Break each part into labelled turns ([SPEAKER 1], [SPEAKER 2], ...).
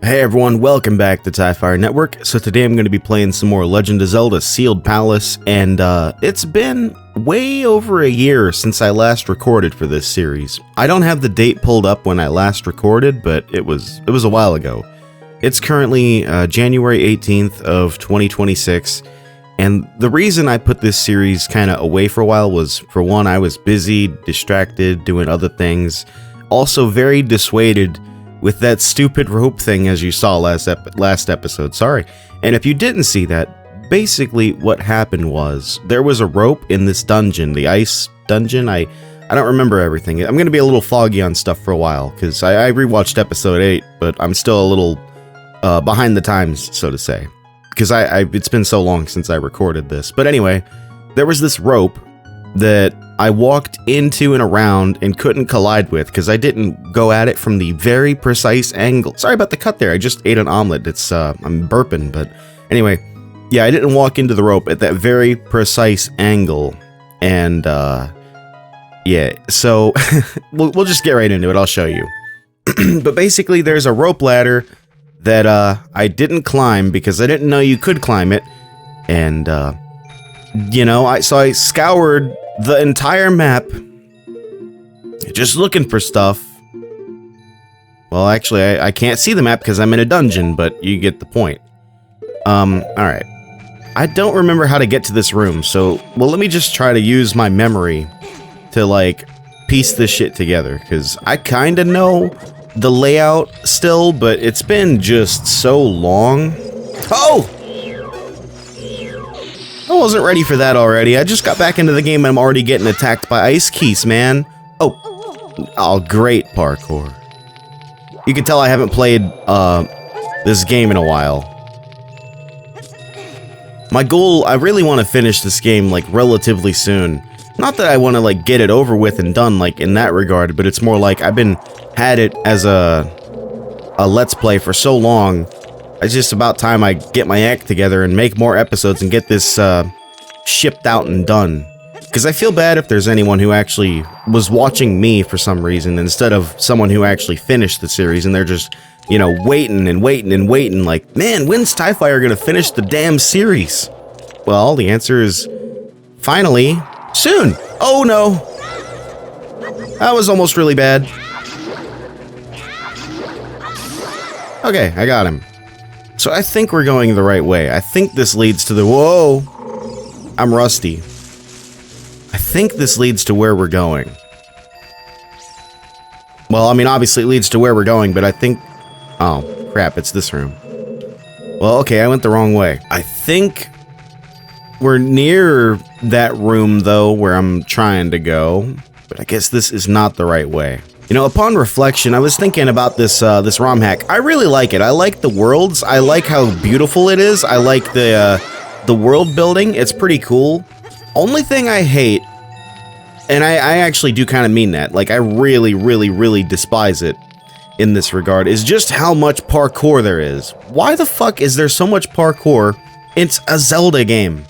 [SPEAKER 1] Hey everyone, welcome back to Tyfire Network. So today I'm going to be playing some more Legend of Zelda Sealed Palace, and it's been way over a year since I last recorded for this series. I don't have the date pulled up when I last recorded, but it was a while ago. It's currently January 18th of 2026, and the reason I put this series kind of away for a while was, for one, I was busy, distracted, doing other things, also very dissuaded with that stupid rope thing as you saw last episode, sorry. And if you didn't see that, basically what happened was, there was a rope in this dungeon, the ice dungeon. I don't remember everything. I'm going to be a little foggy on stuff for a while, because I rewatched episode 8, but I'm still a little behind the times, so to say. Because it's been so long since I recorded this. But anyway, there was this rope that I walked into and around and couldn't collide with because I didn't go at it from the very precise angle. Sorry about the cut there, I just ate an omelet. I'm burping, but anyway, yeah, I didn't walk into the rope at that very precise angle, and yeah, so we'll just get right into it, I'll show you. But basically, there's a rope ladder that I didn't climb because I didn't know you could climb it, and you know, I scoured the entire map, just looking for stuff. Well, actually, I can't see the map because I'm in a dungeon, but you get the point. Alright. I don't remember how to get to this room, so, well, let me just try to use my memory to, like, piece this shit together, because I kinda know the layout still, but it's been just so long. Oh! I wasn't ready for that already. I just got back into the game and I'm already getting attacked by ice keys, man. Oh, great parkour. You can tell I haven't played this game in a while. My goal, I really want to finish this game like relatively soon. Not that I want to like get it over with and done like in that regard, but it's more like I've had it as a let's play for so long. It's just about time I get my act together and make more episodes and get this shipped out and done. Because I feel bad if there's anyone who actually was watching me for some reason instead of someone who actually finished the series and they're just, you know, waiting and waiting and waiting like, man, when's Tyfire gonna finish the damn series? Well, the answer is finally soon. Oh no. That was almost really bad. Okay, I got him. So I think we're going the right way. I think this leads to the... Whoa! I'm rusty. I think this leads to where we're going. Well, I mean, obviously it leads to where we're going, but I think... Oh, crap, it's this room. Well, okay, I went the wrong way. I think we're near that room, though, where I'm trying to go. But I guess this is not the right way. You know, upon reflection, I was thinking about this ROM hack. I really like it. I like the worlds. I like how beautiful it is. I like the world building. It's pretty cool. Only thing I hate, and I actually do kind of mean that, like I really, really, really despise it in this regard, is just how much parkour there is. Why the fuck is there so much parkour? It's a Zelda game.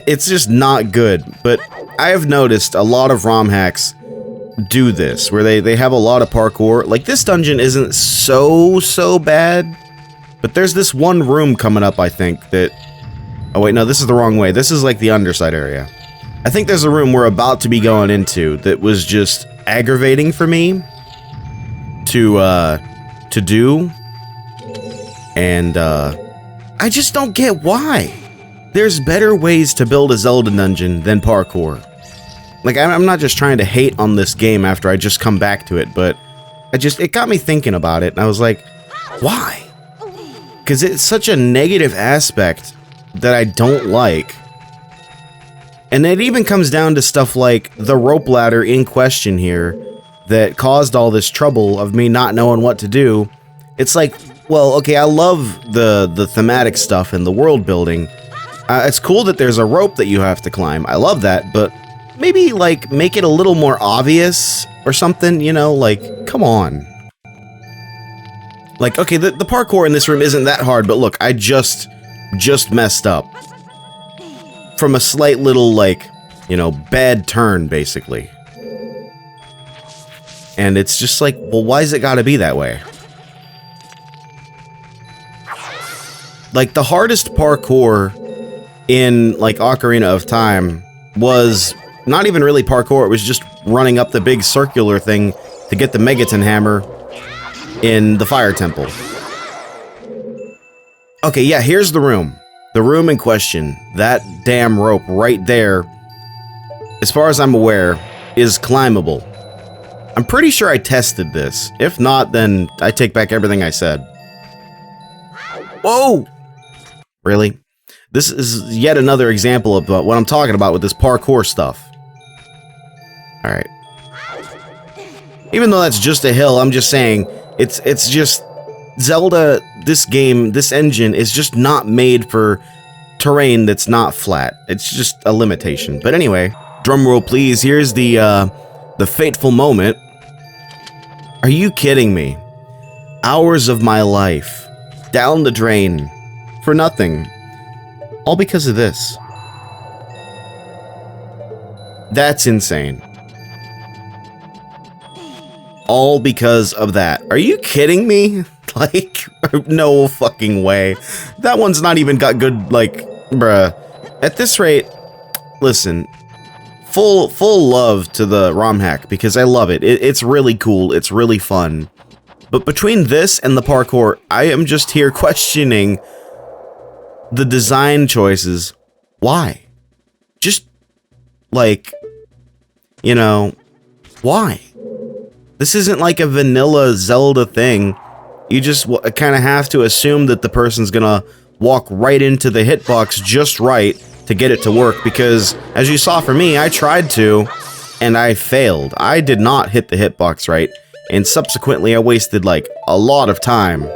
[SPEAKER 1] It's just not good, but I have noticed a lot of ROM hacks do this, where they have a lot of parkour. Like, this dungeon isn't so bad, but there's this one room coming up, I think, that... Oh wait, no, this is the wrong way. This is like the underside area. I think there's a room we're about to be going into that was just aggravating for me to do, and I just don't get why. There's better ways to build a Zelda dungeon than parkour. Like, I'm not just trying to hate on this game after I just come back to it, but it got me thinking about it, and I was like, why? Because it's such a negative aspect that I don't like. And it even comes down to stuff like the rope ladder in question here that caused all this trouble of me not knowing what to do. It's like, well, okay, I love the thematic stuff and the world building. It's cool that there's a rope that you have to climb. I love that, but maybe, like, make it a little more obvious or something, you know, like, come on. Like, okay, the parkour in this room isn't that hard, but look, I just messed up. From a slight little, like, you know, bad turn, basically. And it's just like, well, why's it gotta be that way? Like, the hardest parkour in, like, Ocarina of Time was not even really parkour, it was just running up the big circular thing to get the Megaton hammer in the Fire Temple. Okay, yeah, here's the room. The room in question. That damn rope right there, as far as I'm aware, is climbable. I'm pretty sure I tested this. If not, then I take back everything I said. Whoa! Really? This is yet another example of what I'm talking about with this parkour stuff. Alright. Even though that's just a hill, I'm just saying, it's just... Zelda, this game, this engine is just not made for terrain that's not flat. It's just a limitation. But anyway, drumroll please, here's the fateful moment. Are you kidding me? Hours of my life, down the drain, for nothing. All because of this. That's insane. All because of that. Are you kidding me? Like, no fucking way. That one's not even got good, like, bruh. At this rate, listen, full love to the ROM hack, because I love it. It's really cool, it's really fun. But between this and the parkour, I am just here questioning the design choices. Why? Just, like, you know, why? This isn't like a vanilla Zelda thing. You just kind of have to assume that the person's gonna walk right into the hitbox just right to get it to work, because, as you saw for me, I tried to, and I failed. I did not hit the hitbox right, and subsequently I wasted, like, a lot of time.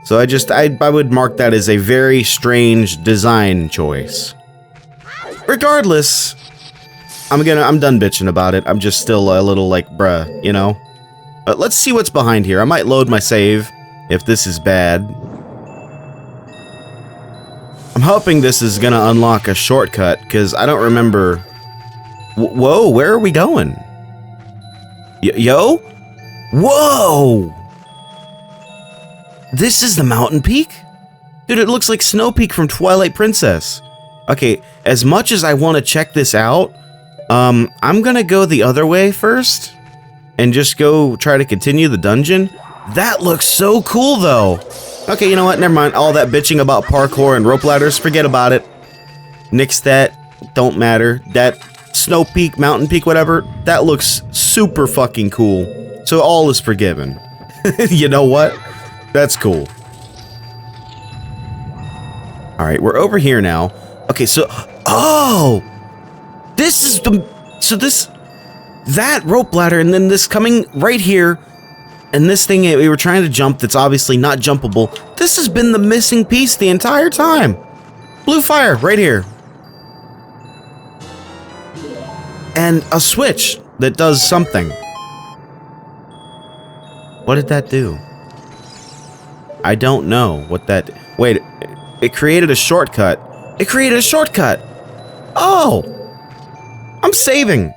[SPEAKER 1] So I would mark that as a very strange design choice. Regardless, I'm done bitching about it. I'm just still a little like, bruh, you know? But let's see what's behind here. I might load my save if this is bad. I'm hoping this is gonna unlock a shortcut, because I don't remember... Whoa, where are we going? Yo? Whoa! This is the mountain peak? Dude, it looks like Snowpeak from Twilight Princess. Okay, as much as I want to check this out, I'm gonna go the other way first. And just go try to continue the dungeon. That looks so cool, though. Okay, you know what? Never mind. All that bitching about parkour and rope ladders, forget about it. Nix that. Don't matter. That Snow Peak, Mountain Peak, whatever, that looks super fucking cool. So all is forgiven. You know what? That's cool. Alright, we're over here now. Okay, so... Oh! This is the... So this... That rope ladder, and then this coming right here, and this thing we were trying to jump that's obviously not jumpable. This has been the missing piece the entire time. Blue fire, right here. And a switch that does something. What did that do? I don't know what that... Wait, it created a shortcut. It created a shortcut! Oh! I'm saving!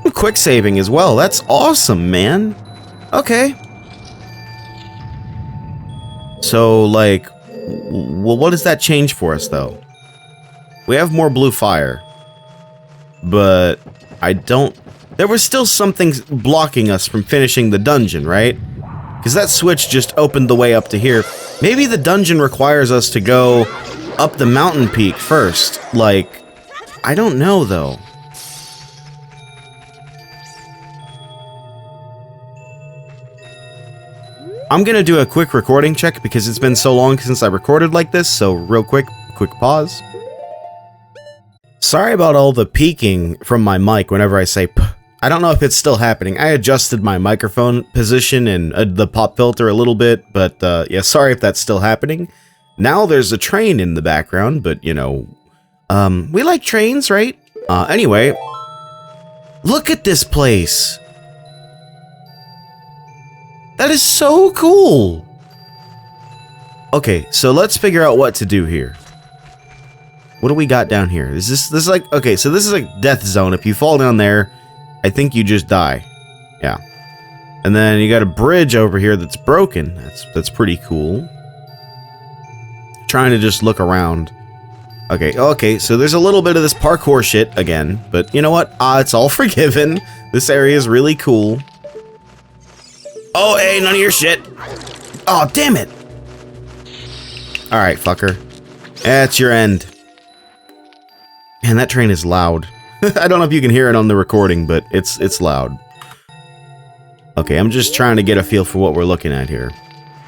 [SPEAKER 1] I'm quick saving as well. That's awesome, man. Okay. So, like... Well, what does that change for us, though? We have more blue fire. But... I don't... There was still something blocking us from finishing the dungeon, right? Because that switch just opened the way up to here. Maybe the dungeon requires us to go up the mountain peak first. Like, I don't know, though. I'm gonna do a quick recording check because it's been so long since I recorded like this, so real quick pause. Sorry about all the peaking from my mic whenever I say p. I don't know if it's still happening. I adjusted my microphone position and the pop filter a little bit, but yeah, sorry if that's still happening. Now there's a train in the background, but you know, we like trains, right? Anyway, look at this place. That is so cool. Okay, so let's figure out what to do here. What do we got down here? Is this is like, okay, so this is like death zone. If you fall down there, I think you just die. Yeah. And then you got a bridge over here that's broken. That's pretty cool. trying to just look around. Okay, so there's a little bit of this parkour shit again, but you know what? It's all forgiven. This area is really cool. Oh, hey, none of your shit. Oh, damn it. All right, fucker. That's your end. Man, that train is loud. I don't know if you can hear it on the recording, but it's loud. Okay, I'm just trying to get a feel for what we're looking at here.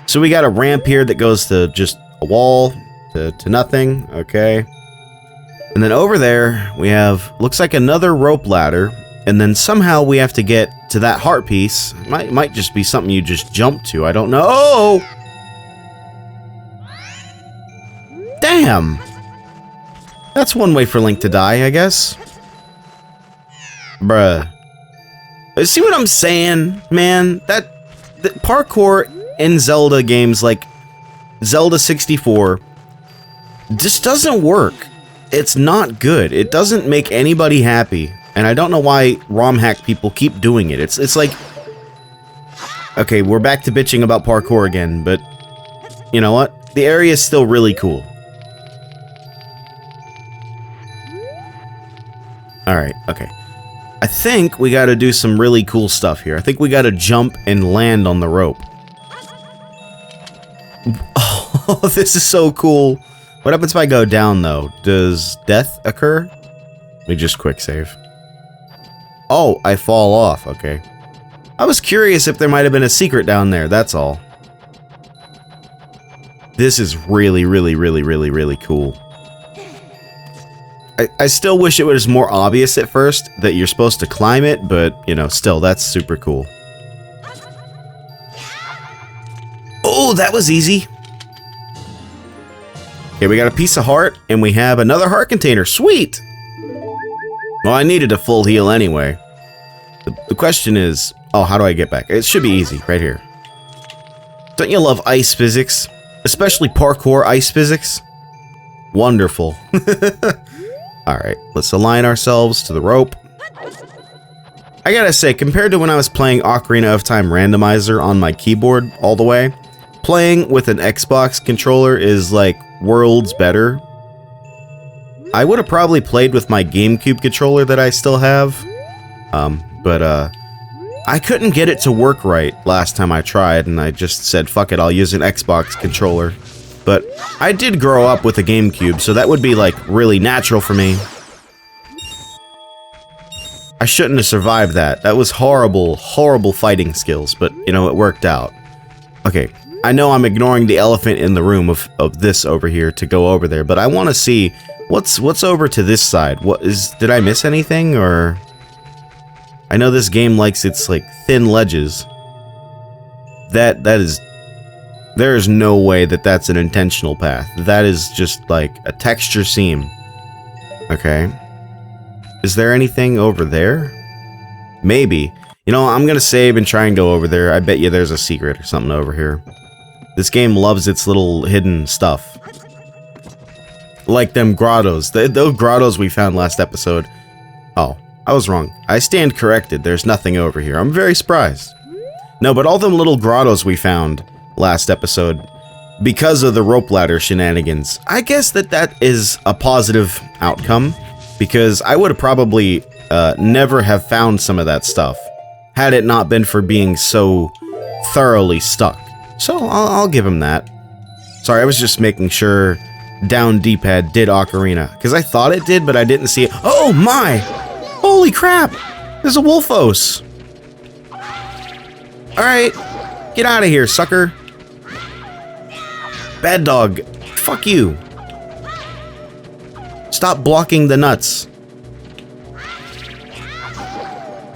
[SPEAKER 1] So we got a ramp here that goes to just a wall, to nothing, okay. And then over there, we have, looks like another rope ladder, and then somehow we have to get to that heart piece. Might just be something you just jump to, I don't know. Oh! Damn! That's one way for Link to die, I guess. Bruh. See what I'm saying, man? That parkour in Zelda games like Zelda 64 just doesn't work. It's not good. It doesn't make anybody happy. And I don't know why ROM hack people keep doing it. It's like... Okay, we're back to bitching about parkour again, but... You know what? The area is still really cool. Alright, okay. I think we gotta do some really cool stuff here. I think we gotta jump and land on the rope. Oh, this is so cool. What happens if I go down, though? Does death occur? Let me just quick save. Oh, I fall off. Okay. I was curious if there might have been a secret down there, that's all. This is really, really, really, really, really cool. I still wish it was more obvious at first that you're supposed to climb it, but, you know, still, that's super cool. Oh, that was easy. Okay, we got a piece of heart, and we have another heart container. Sweet! Well, I needed a full heal anyway. The question is, oh, how do I get back? It should be easy, right here. Don't you love ice physics? Especially parkour ice physics? Wonderful. Alright, let's align ourselves to the rope. I gotta say, compared to when I was playing Ocarina of Time Randomizer on my keyboard all the way, playing with an Xbox controller is like worlds better. I would have probably played with my GameCube controller that I still have, but I couldn't get it to work right last time I tried, and I just said, fuck it, I'll use an Xbox controller. But I did grow up with a GameCube, so that would be, like, really natural for me. I shouldn't have survived that. That was horrible, horrible fighting skills, but, you know, it worked out. Okay, I know I'm ignoring the elephant in the room of this over here to go over there, but I want to see what's over to this side. Did I miss anything, or... I know this game likes its, like, thin ledges. There is no way that that's an intentional path. That is just like a texture seam. Okay. Is there anything over there? Maybe. You know, I'm gonna save and try and go over there. I bet you there's a secret or something over here. This game loves its little hidden stuff. Like them grottos. Those grottos we found last episode. Oh, I was wrong. I stand corrected. There's nothing over here. I'm very surprised. No, but all them little grottos we found last episode, because of the rope ladder shenanigans, I guess that is a positive outcome, because I would have probably never have found some of that stuff had it not been for being so thoroughly stuck. So I'll give him that. Sorry, I was just making sure down D-pad did Ocarina, because I thought it did, but I didn't see it. Oh my! Holy crap! There's a Wolfos! Alright, get out of here, sucker. Bad dog, fuck you. Stop blocking the nuts.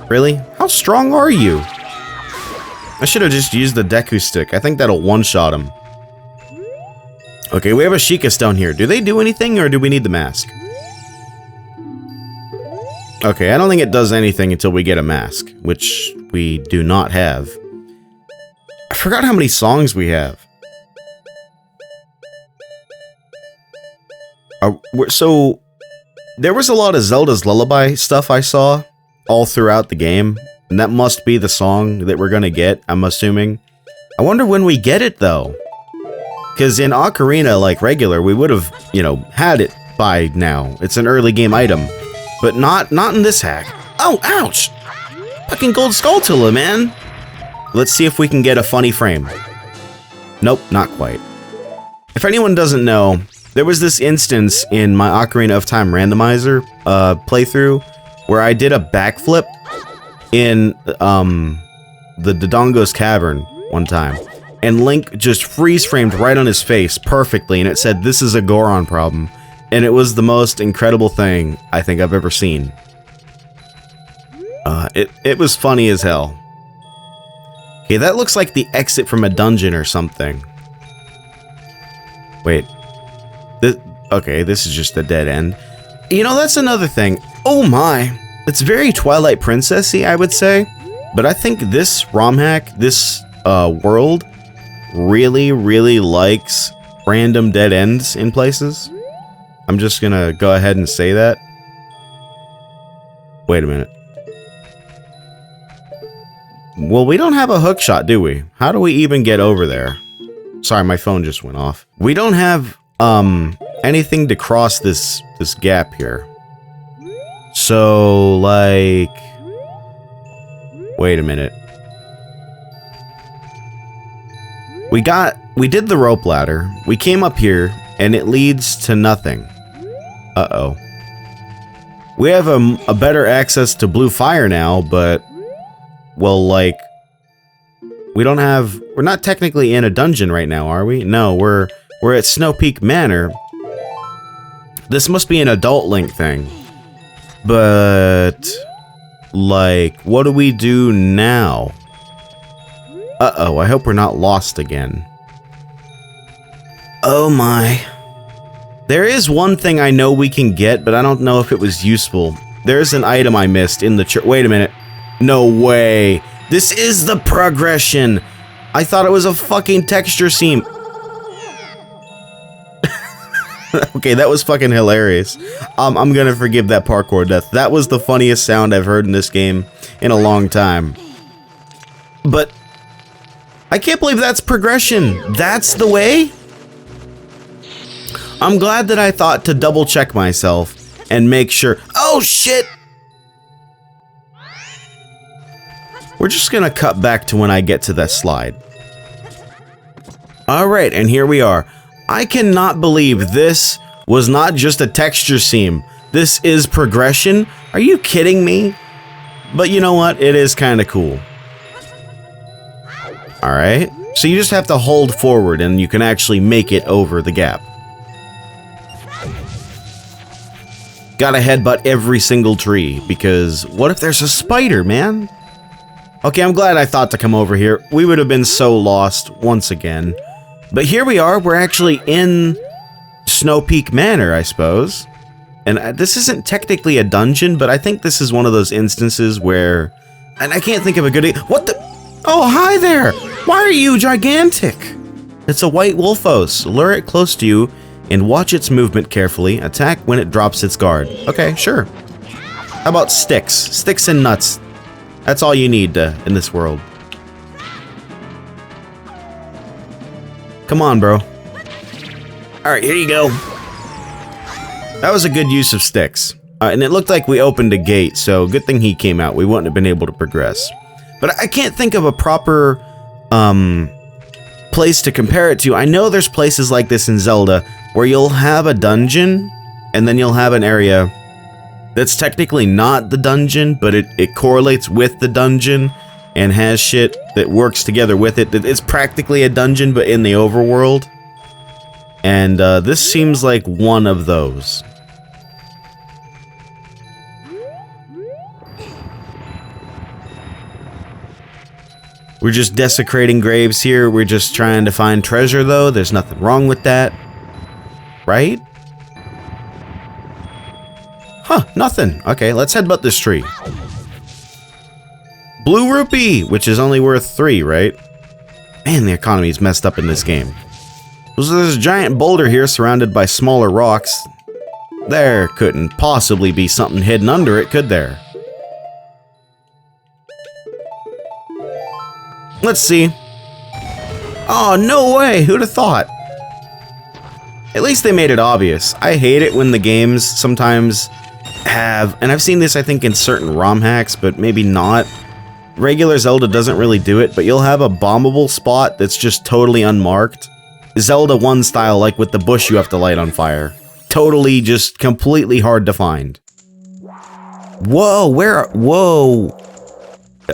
[SPEAKER 1] Really? How strong are you? I should have just used the Deku stick. I think that'll one-shot him. Okay, we have a Sheikah stone here. Do they do anything, or do we need the mask? Okay, I don't think it does anything until we get a mask, which we do not have. I forgot how many songs we have. So, there was a lot of Zelda's Lullaby stuff I saw all throughout the game, and that must be the song that we're gonna get, I'm assuming. I wonder when we get it, though. Because in Ocarina, like regular, we would have, you know, had it by now. It's an early game item. But not in this hack. Oh, ouch! Fucking gold Skulltula, man! Let's see if we can get a funny frame. Nope, not quite. If anyone doesn't know, there was this instance in my Ocarina of Time randomizer playthrough where I did a backflip in the Dodongo's Cavern one time. And Link just freeze-framed right on his face perfectly, and it said, "This is a Goron problem." And it was the most incredible thing I think I've ever seen. It was funny as hell. Okay, that looks like the exit from a dungeon or something. Wait. Okay, this is just a dead end. You know, that's another thing. Oh my! It's very Twilight Princess-y, I would say. But I think this ROM hack, this world, really, really likes random dead ends in places. I'm just gonna go ahead and say that. Wait a minute. Well, we don't have a hook shot, do we? How do we even get over there? Sorry, my phone just went off. We don't have, anything to cross this gap here. So, like... Wait a minute. We did the rope ladder. We came up here, and it leads to nothing. Uh-oh. We have a better access to blue fire now, but... Well, like... We're not technically in a dungeon right now, are we? No, we're at Snowpeak Manor. This must be an adult Link thing. But... Like, what do we do now? Uh-oh, I hope we're not lost again. Oh my. There is one thing I know we can get, but I don't know if it was useful. There's an item I missed in the church. Wait a minute. No way. This is the progression. I thought it was a fucking texture seam. Okay, that was fucking hilarious. I'm gonna forgive that parkour death. That was the funniest sound I've heard in this game in a long time. But I can't believe that's progression. That's the way? I'm glad that I thought to double check myself and make sure. Oh shit! We're just gonna cut back to when I get to that slide. Alright, and here we are. I cannot believe this was not just a texture seam. This is progression? Are you kidding me? But you know what? It is kind of cool. Alright, so you just have to hold forward and you can actually make it over the gap. Gotta headbutt every single tree, because what if there's a spider, man? Okay, I'm glad I thought to come over here. We would have been so lost once again. But here we are, we're actually in Snowpeak Manor, I suppose. And this isn't technically a dungeon, but I think this is one of those instances where... And I can't think of a good... What the... Oh, hi there! Why are you gigantic? It's a white wolfos. Lure it close to you and watch its movement carefully. Attack when it drops its guard. Okay, sure. How about sticks? Sticks and nuts. That's all you need in this world. Come on, bro. Alright, here you go. That was a good use of sticks. And it looked like we opened a gate, so good thing he came out. We wouldn't have been able to progress. But I can't think of a proper place to compare it to. I know there's places like this in Zelda where you'll have a dungeon, and then you'll have an area that's technically not the dungeon, but it correlates with the dungeon and has shit that works together with it. It's practically a dungeon, but in the overworld. And this seems like one of those. We're just desecrating graves here. We're just trying to find treasure, though. There's nothing wrong with that. Right? Huh, nothing. Okay, let's headbutt this tree. Blue rupee, which is only worth 3, right? Man, the economy's messed up in this game. So there's a giant boulder here surrounded by smaller rocks. There couldn't possibly be something hidden under it, could there? Let's see. Oh, no way! Who'd have thought? At least they made it obvious. I hate it when the games sometimes have, and I've seen this I think in certain ROM hacks, but maybe not. Regular Zelda doesn't really do it, but you'll have a bombable spot that's just totally unmarked. Zelda 1 style, like with the bush you have to light on fire. Totally just completely hard to find. Whoa, whoa.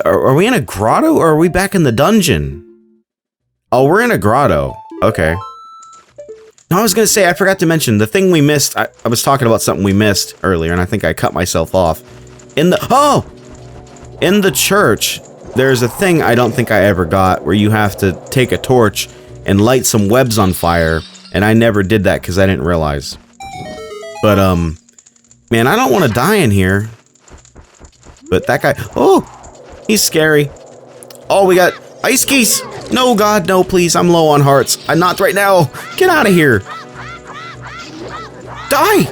[SPEAKER 1] Are we in a grotto or are we back in the dungeon? Oh, we're in a grotto. Okay. No, I was gonna say, I forgot to mention, the thing we missed, I was talking about something we missed earlier, and I think I cut myself off. In the church, there's a thing I don't think I ever got, where you have to take a torch and light some webs on fire, and I never did that because I didn't realize. But, man, I don't want to die in here. But that guy, oh, he's scary. Oh, we got ice geese. No, God, no, please, I'm low on hearts. I'm not right now. Get out of here. Die.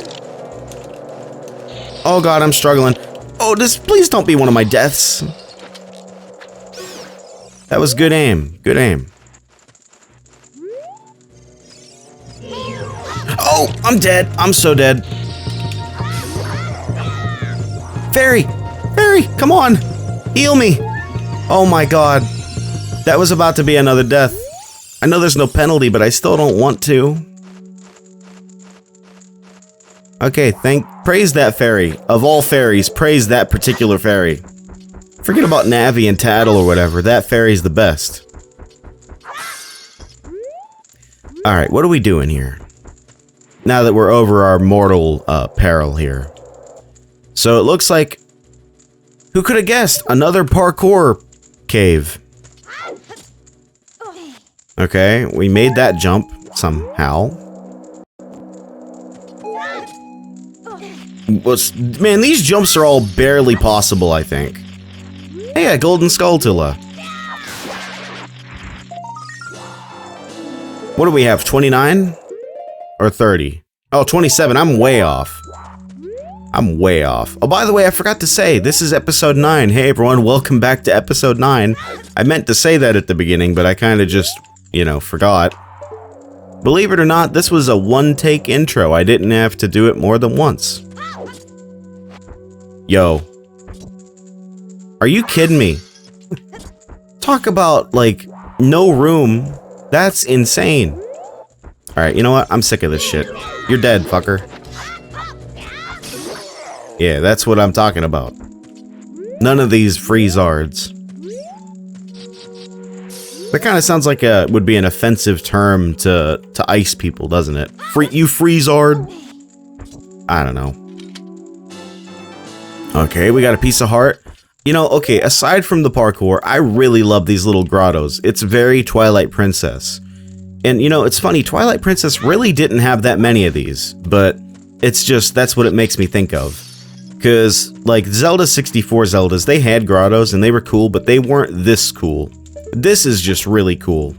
[SPEAKER 1] Oh, God, I'm struggling. Oh, please don't be one of my deaths. That was good aim. Good aim. Oh, I'm dead. I'm so dead. Fairy! Fairy, come on! Heal me! Oh my God. That was about to be another death. I know there's no penalty, but I still don't want to. Okay, praise that fairy. Of all fairies, praise that particular fairy. Forget about Navi and Tattle or whatever. That fairy's the best. Alright, what are we doing here? Now that we're over our mortal peril here. So it looks like... Who could have guessed? Another parkour cave. Okay, we made that jump somehow. Man, these jumps are all barely possible, I think. Hey, a golden skulltula. What do we have, 29? Or 30? Oh, 27, I'm way off. I'm way off. Oh, by the way, I forgot to say, this is episode 9. Hey everyone, welcome back to episode 9. I meant to say that at the beginning, but I kind of just, you know, forgot. Believe it or not, this was a one-take intro. I didn't have to do it more than once. Yo. Are you kidding me? Talk about, like, no room. That's insane. Alright, you know what? I'm sick of this shit. You're dead, fucker. Yeah, that's what I'm talking about. None of these freezards. That kind of sounds like would be an offensive term to ice people, doesn't it? You freezard? I don't know. Okay, we got a piece of heart. You know, okay, aside from the parkour, I really love these little grottos. It's very Twilight Princess. And, you know, it's funny, Twilight Princess really didn't have that many of these, but it's just, that's what it makes me think of. Because, like, Zelda 64 Zeldas, they had grottos and they were cool, but they weren't this cool. This is just really cool.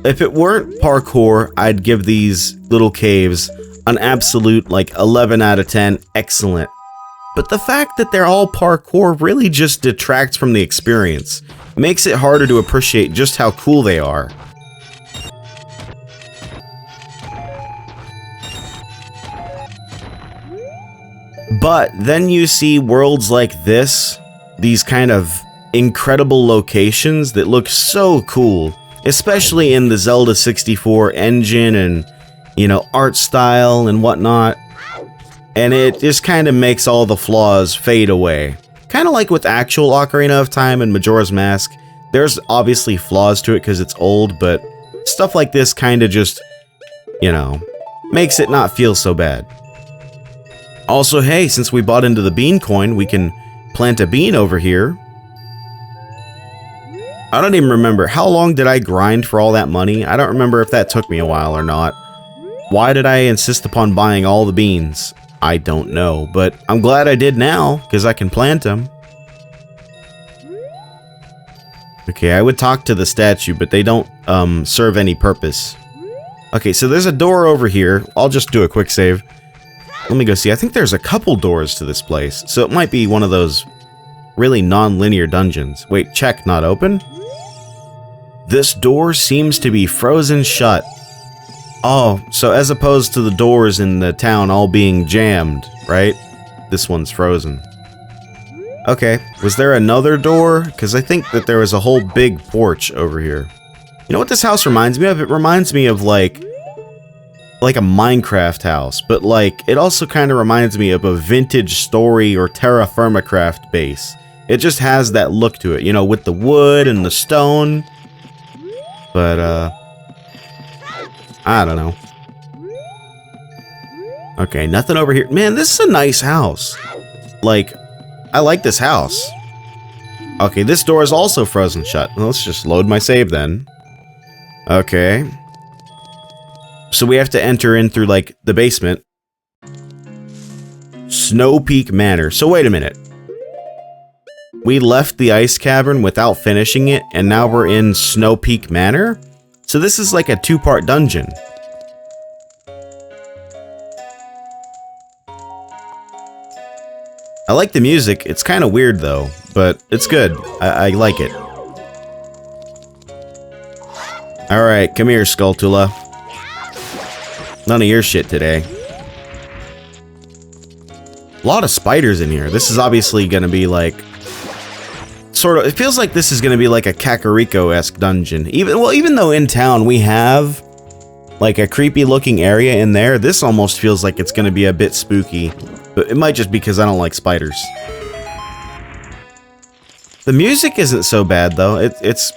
[SPEAKER 1] If it weren't parkour, I'd give these little caves an absolute, like, 11 out of 10, excellent. But the fact that they're all parkour really just detracts from the experience. Makes it harder to appreciate just how cool they are. But then you see worlds like this, these kind of incredible locations that look so cool, especially in the Zelda 64 engine and, you know, art style and whatnot. And it just kind of makes all the flaws fade away. Kind of like with actual Ocarina of Time and Majora's Mask. There's obviously flaws to it because it's old, but stuff like this kind of just, you know, makes it not feel so bad. Also, hey, since we bought into the bean coin, we can plant a bean over here. I don't even remember. How long did I grind for all that money? I don't remember if that took me a while or not. Why did I insist upon buying all the beans? I don't know, but I'm glad I did now, because I can plant them. Okay, I would talk to the statue, but they don't serve any purpose. Okay, so there's a door over here. I'll just do a quick save. Let me go see. I think there's a couple doors to this place, so it might be one of those really non-linear dungeons. Wait, check, not open? This door seems to be frozen shut. Oh, so as opposed to the doors in the town all being jammed, right? This one's frozen. Okay, was there another door? Because I think that there was a whole big porch over here. You know what this house reminds me of? It reminds me of like a Minecraft house, but like it also kind of reminds me of a vintage story or terra firma craft base. It just has that look to it, you know, with the wood and the stone. But I don't know. Okay, nothing over here. Man, this is a nice house. Like, I like this house. Okay, this door is also frozen shut. Well, let's just load my save then. Okay. So we have to enter in through, like, the basement. Snowpeak Manor. So wait a minute. We left the ice cavern without finishing it, and now we're in Snowpeak Manor? So this is like a two-part dungeon. I like the music. It's kind of weird though, but it's good. I like it. Alright, come here, Skulltula. None of your shit today. A lot of spiders in here. This is obviously gonna be like... sort of, it feels like this is gonna be like a Kakariko-esque dungeon. Even though in town we have like a creepy looking area in there, this almost feels like it's gonna be a bit spooky. But it might just be because I don't like spiders. The music isn't so bad though. It's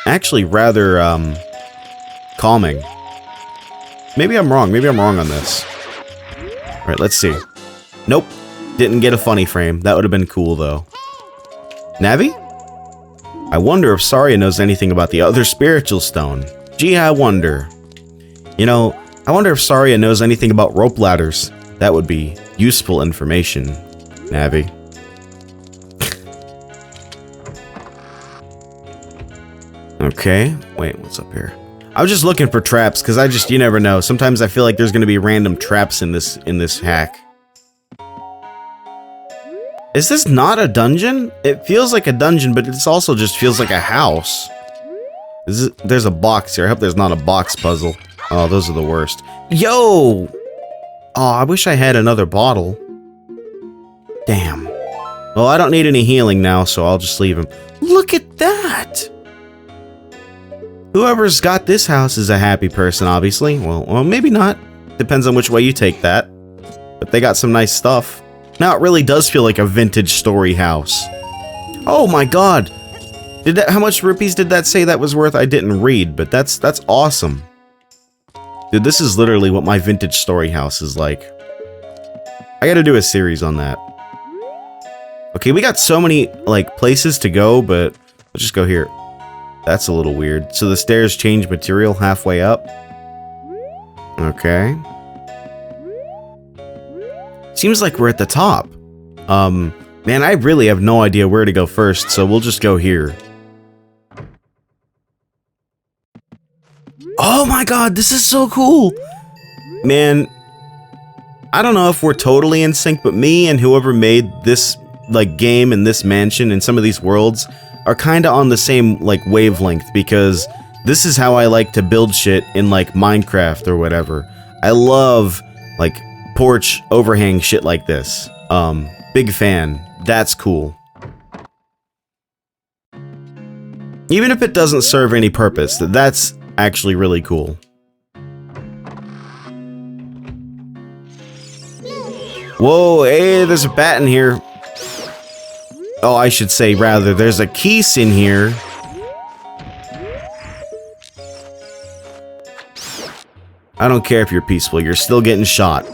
[SPEAKER 1] actually rather calming. Maybe I'm wrong. Maybe I'm wrong on this. Alright, let's see. Nope. Didn't get a funny frame. That would have been cool though. Navi? I wonder if Saria knows anything about the other spiritual stone. Gee, I wonder. You know, I wonder if Saria knows anything about rope ladders. That would be useful information, Navi. Okay, wait, what's up here? I was just looking for traps, because you never know. Sometimes I feel like there's gonna be random traps in this hack. Is this not a dungeon? It feels like a dungeon, but it also just feels like a house. There's a box here. I hope there's not a box puzzle. Oh, those are the worst. Yo! Oh, I wish I had another bottle. Damn. Well, I don't need any healing now, so I'll just leave him. Look at that! Whoever's got this house is a happy person, obviously. Well, maybe not. Depends on which way you take that. But they got some nice stuff. Now it really does feel like a vintage story house. Oh my god! How much rupees did that say that was worth? I didn't read, but that's awesome. Dude, this is literally what my vintage story house is like. I gotta do a series on that. Okay, we got so many, like, places to go, but let's just go here. That's a little weird. So the stairs change material halfway up. Okay. Seems like we're at the top. Man, I really have no idea where to go first, so we'll just go here. Oh my god, this is so cool! Man, I don't know if we're totally in sync, but me and whoever made this, like, game and this mansion and some of these worlds are kinda on the same, like, wavelength, because this is how I like to build shit in, like, Minecraft or whatever. I love, like, porch overhang shit like this. Big fan. That's cool. Even if it doesn't serve any purpose, that's actually really cool. Whoa, hey, there's a bat in here. Oh, I should say, rather, there's a keys in here. I don't care if you're peaceful, you're still getting shot.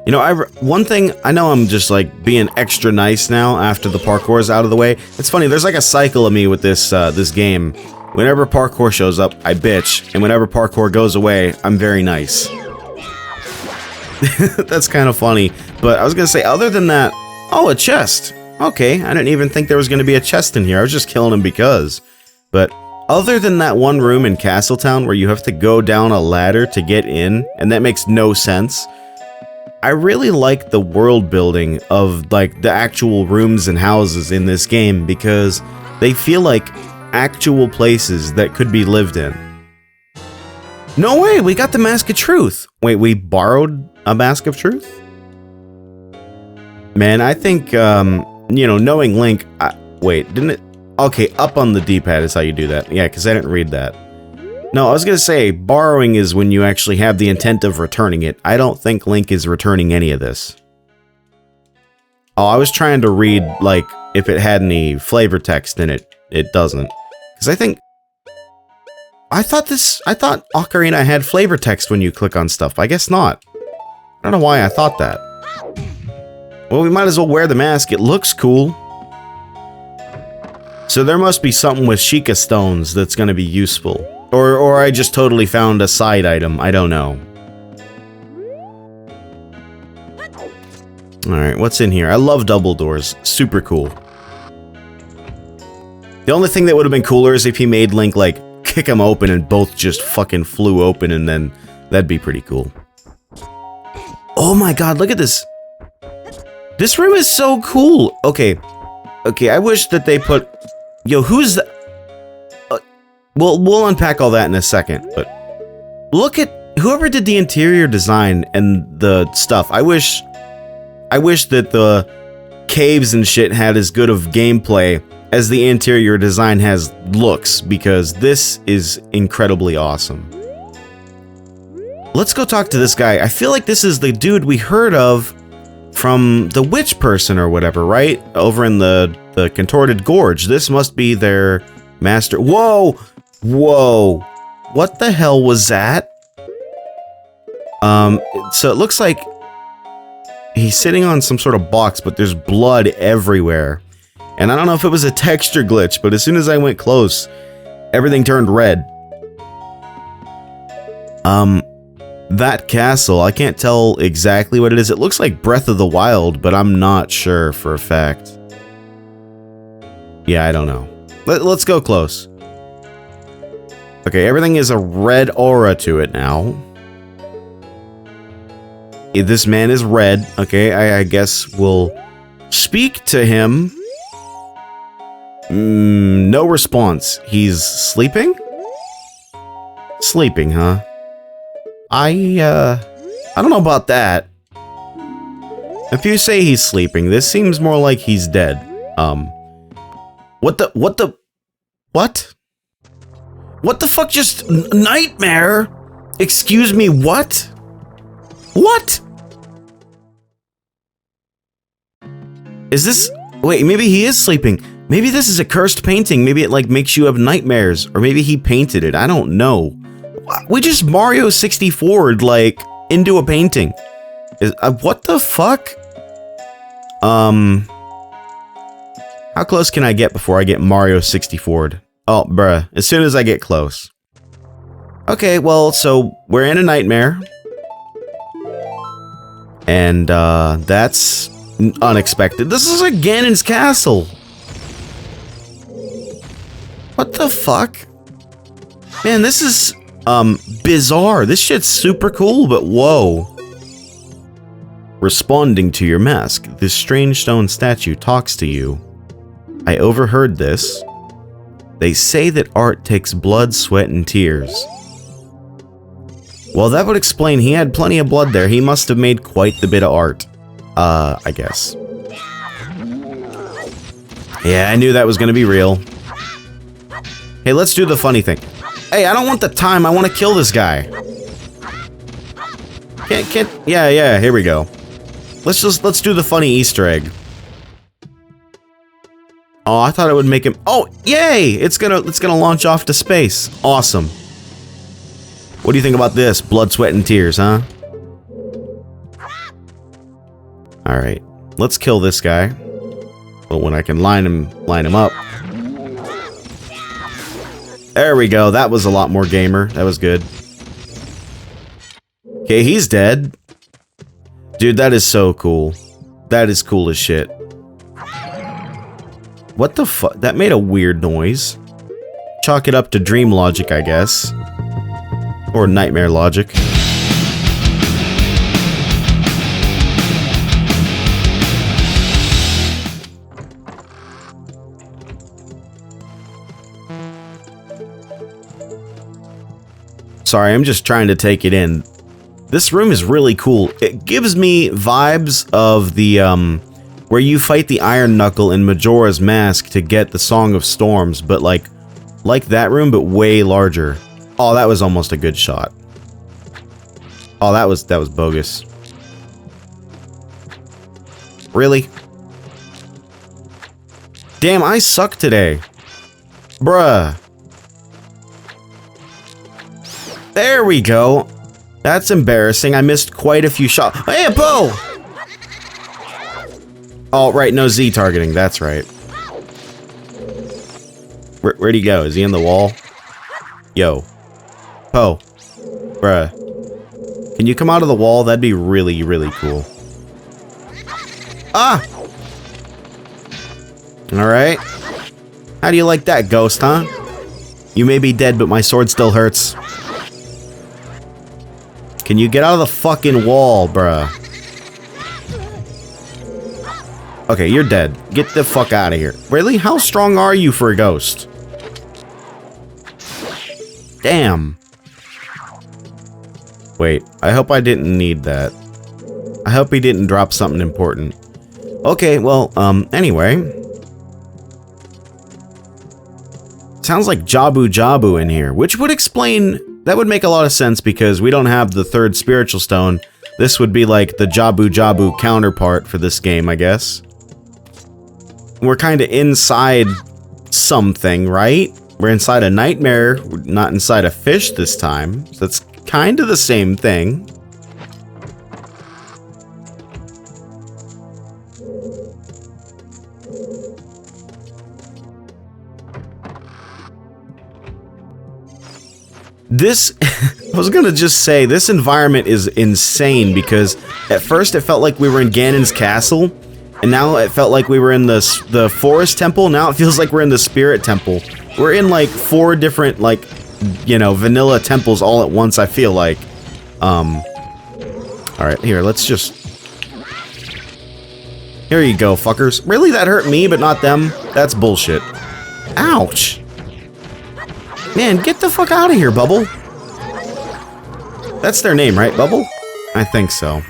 [SPEAKER 1] You know, one thing, I know I'm just, like, being extra nice now after the parkour's out of the way. It's funny, there's like a cycle of me with this, this game. Whenever parkour shows up, I bitch, and whenever parkour goes away, I'm very nice. That's kind of funny, but I was gonna say, other than that... Oh, a chest! Okay, I didn't even think there was gonna be a chest in here, I was just killing him because. But, other than that one room in Castletown where you have to go down a ladder to get in, and that makes no sense, I really like the world building of, like, the actual rooms and houses in this game because they feel like actual places that could be lived in. No way, we got the Mask of Truth. Wait, we borrowed a Mask of Truth? Man, I think, you know, knowing Link... wait, didn't it... Okay, up on the D-pad is how you do that. Yeah, because I didn't read that. No, I was going to say, borrowing is when you actually have the intent of returning it. I don't think Link is returning any of this. Oh, I was trying to read, like, if it had any flavor text in it. It doesn't. Because I think... I thought Ocarina had flavor text when you click on stuff. I guess not. I don't know why I thought that. Well, we might as well wear the mask. It looks cool. So there must be something with Sheikah stones that's going to be useful. Or I just totally found a side item. I don't know. Alright, what's in here? I love double doors. Super cool. The only thing that would have been cooler is if he made Link, like, kick them open and both just fucking flew open, and then that'd be pretty cool. Oh my god, look at this. This room is so cool. Okay, I wish that they put... Yo, who's the... We'll unpack all that in a second, but look at whoever did the interior design and the stuff. I wish that the caves and shit had as good of gameplay as the interior design has looks, because this is incredibly awesome. Let's go talk to this guy. I feel like this is the dude we heard of from the witch person or whatever, right? Over in the contorted gorge. This must be their master. Whoa! Whoa! What the hell was that? So it looks like he's sitting on some sort of box, but there's blood everywhere. And I don't know if it was a texture glitch, but as soon as I went close, everything turned red. That castle, I can't tell exactly what it is. It looks like Breath of the Wild, but I'm not sure for a fact. Yeah, I don't know. Let's go close. Okay, everything is a red aura to it now. This man is red. Okay, I guess we'll speak to him. No response. He's sleeping? Sleeping, huh? I don't know about that. If you say he's sleeping, this seems more like he's dead. What the fuck just... Nightmare? Excuse me, what? What? Is this... Wait, maybe he is sleeping. Maybe this is a cursed painting. Maybe it, like, makes you have nightmares. Or maybe he painted it. I don't know. We just Mario 64'd, like, into a painting. What the fuck? How close can I get before I get Mario 64'd? Oh, bruh. As soon as I get close. Okay, well, so we're in a nightmare. And, that's unexpected. This is like Ganon's castle. What the fuck? Man, this is, bizarre. This shit's super cool, but whoa. Responding to your mask, this strange stone statue talks to you. I overheard this. They say that art takes blood, sweat, and tears. Well, that would explain he had plenty of blood there. He must have made quite the bit of art. I guess. Yeah, I knew that was gonna be real. Hey, let's do the funny thing. Hey, I don't want the time. I want to kill this guy. Yeah, here we go. Let's do the funny Easter egg. Oh, I thought it would make him... Oh, yay! It's gonna launch off to space. Awesome. What do you think about this? Blood, sweat, and tears, huh? Alright. Let's kill this guy. But when I can line him up. There we go. That was a lot more gamer. That was good. Okay, he's dead. Dude, that is so cool. That is cool as shit. What the fuck? That made a weird noise. Chalk it up to dream logic, I guess. Or nightmare logic. Sorry, I'm just trying to take it in. This room is really cool. It gives me vibes of the, where you fight the Iron Knuckle in Majora's Mask to get the Song of Storms, but like that room, but way larger. Oh, that was almost a good shot. Oh, that was bogus. Really? Damn, I suck today. Bruh. There we go. That's embarrassing. I missed quite a few shots. Hey, a bow! Oh, right, no Z targeting. That's right. Where'd he go? Is he in the wall? Yo. Poe. Bruh. Can you come out of the wall? That'd be really, really cool. Ah! Alright. How do you like that, ghost, huh? You may be dead, but my sword still hurts. Can you get out of the fucking wall, bruh? Okay, you're dead. Get the fuck out of here. Really? How strong are you for a ghost? Damn. Wait, I hope I didn't need that. I hope he didn't drop something important. Okay, well, anyway. Sounds like Jabu Jabu in here, which would explain... That would make a lot of sense because we don't have the third spiritual stone. This would be like the Jabu Jabu counterpart for this game, I guess. We're kind of inside something, right? We're inside a nightmare, we're not inside a fish this time. So that's kind of the same thing. This, I was gonna just say, this environment is insane because at first it felt like we were in Ganon's castle, and now it felt like we were in the forest temple, now it feels like we're in the spirit temple. We're in like 4 different, like, you know, vanilla temples all at once, I feel like. Alright, here, let's just... Here you go, fuckers. Really, that hurt me, but not them? That's bullshit. Ouch! Man, get the fuck out of here, Bubble. That's their name, right, Bubble? I think so.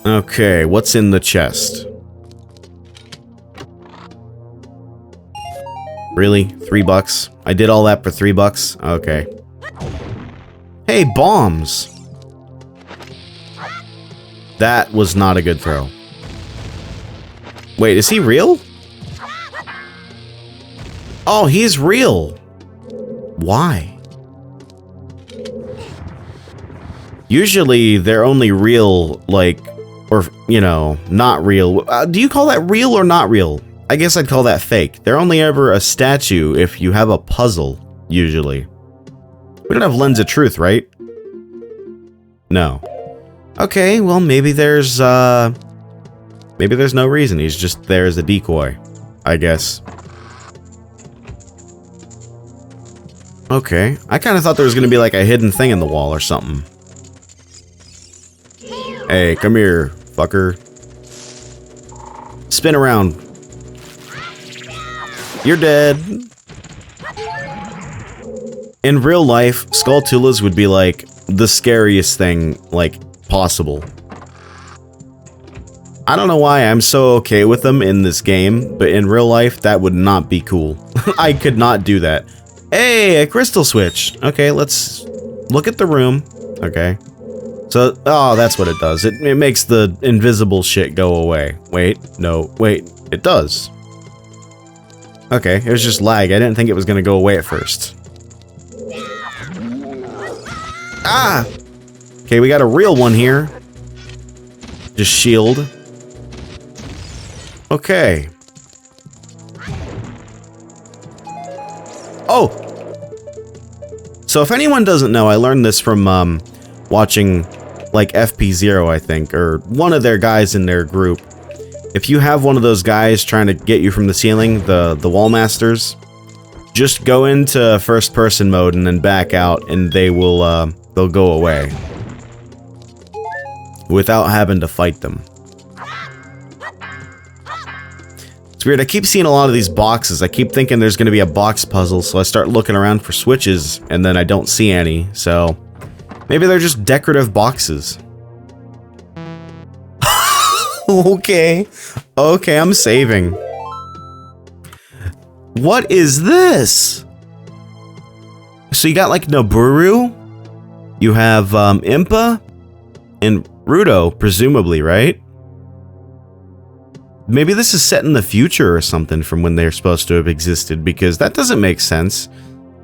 [SPEAKER 1] Okay, what's in the chest? Really? $3? I did all that for $3? Okay. Hey, bombs! That was not a good throw. Wait, is he real? Oh, he's real. Why? Usually, they're only real, like, or, you know, not real. Do you call that real or not real? I guess I'd call that fake. They're only ever a statue if you have a puzzle, usually. We don't have Lens of Truth, right? No. Okay, well, maybe there's no reason. He's just there as a decoy, I guess. Okay, I kind of thought there was going to be like a hidden thing in the wall or something. Hey, come here, fucker. Spin around. You're dead. In real life, Skulltulas would be like the scariest thing, like, possible. I don't know why I'm so okay with them in this game, but in real life, that would not be cool. I could not do that. Hey, a crystal switch. Okay, let's look at the room. Okay. So, oh, that's what it does. It makes the invisible shit go away. Wait, no, wait, it does. Okay, it was just lag. I didn't think it was going to go away at first. Ah! Okay, we got a real one here. Just shield. Okay. Oh! So if anyone doesn't know, I learned this from watching like FP0, I think, or one of their guys in their group. If you have one of those guys trying to get you from the ceiling, the wall masters, just go into first person mode and then back out and they will they'll go away without having to fight them. It's weird, I keep seeing a lot of these boxes. I keep thinking there's going to be a box puzzle, so I start looking around for switches, and then I don't see any, so... maybe they're just decorative boxes. Okay. Okay, I'm saving. What is this? So you got like Noburu? You have Impa? And Rudo, presumably, right? Maybe this is set in the future or something from when they're supposed to have existed, because that doesn't make sense.